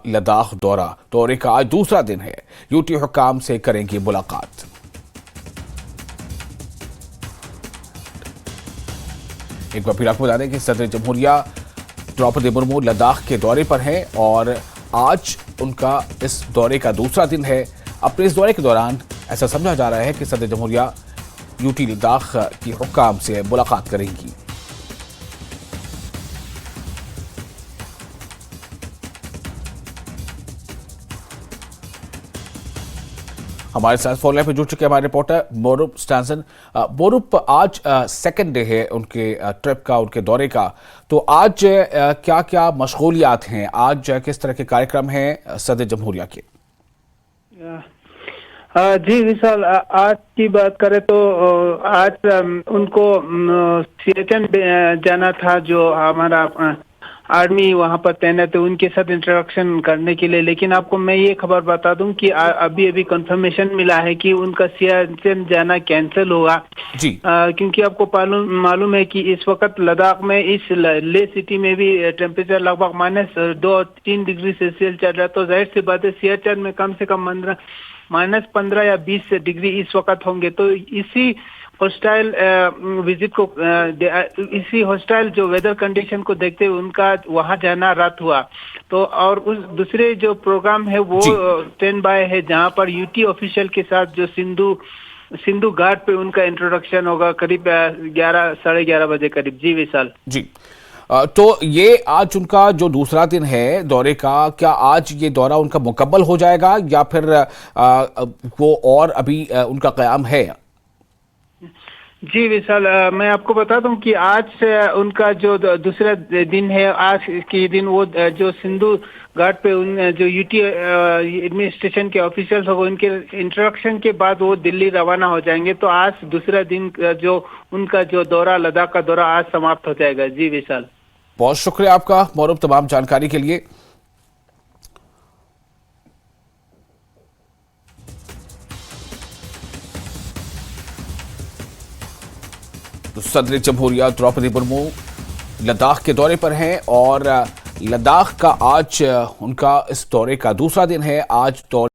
लद्दाख दौरे का आज दूसरा दिन है। यूटी हुक्काम से करेंगी मुलाकात। एक बार फिर आपको बता दें कि सदर जमहूरिया द्रौपदी मुर्मू लद्दाख के दौरे पर हैं और आज उनका इस दौरे का दूसरा दिन है। अपने इस दौरे के दौरान ऐसा समझा जा रहा है कि सदर जमहूरिया यूटी लद्दाख की हुक्काम से मुलाकात करेंगी। हमारे साथ फोन लाइन पर जुड़ चुके हमारे रिपोर्टर मोरूप स्टैंसन। मोरूप, आज सेकंड डे है उनके ट्रिप का, उनके दौरे का, तो आज क्या क्या मशगूलियात हैं, आज किस तरह के कार्यक्रम हैं सदर जमहूरिया के? जी विशाल, आज की बात करें तो आज उनको सियाचिन जाना था, जो हमारा आर्मी वहां पर तैनात है, उनके साथ इंटरेक्शन करने के लिए। लेकिन आपको मैं ये खबर बता दूं कि अभी अभी कंफर्मेशन मिला है कि उनका सियाचिन जाना कैंसिल होगा जी। क्योंकि आपको मालूम है कि इस वक्त लद्दाख में, इस ले सिटी में भी टेम्परेचर लगभग -2-3 डिग्री सेल्सियस चल रहा है। तो जाहिर सी बात है सियाचिन में कम से कम -15 या 20 डिग्री इस वक्त होंगे। तो इसी हॉस्टाइल विजिट को, इसी हॉस्टाइल जो वेदर कंडीशन को देखते हुए उनका वहां जाना रद्द हुआ। तो और उस दूसरे जो प्रोग्राम है वो स्टैंड बाय है, जहां पर यूटी ऑफिशियल के साथ जो सिंधु घाट पे उनका इंट्रोडक्शन होगा करीब 11-11:30 बजे करीब। जी विशाल जी। तो ये आज उनका जो दूसरा दिन है दौरे का, क्या आज ये दौरा उनका मुकम्मल हो जाएगा या फिर वो और अभी उनका क़याम है? जी विशाल, मैं आपको बता दूं कि आज से उनका जो दूसरा दिन है, आज के दिन वो जो सिंधु घाट पे जो यूटी एडमिनिस्ट्रेशन के ऑफिशियल्स होंगे, उनके इंट्रोडक्शन के बाद वो दिल्ली रवाना हो जाएंगे। तो आज दूसरा दिन जो उनका जो दौरा, लद्दाख का दौरा, आज समाप्त हो जाएगा। जी विशाल, बहुत शुक्रिया आपका मोरूप तमाम जानकारी के लिए। तो सदर जमहूरिया द्रौपदी मुर्मू लद्दाख के दौरे पर हैं और लद्दाख का आज उनका इस दौरे का दूसरा दिन है। आज दौरे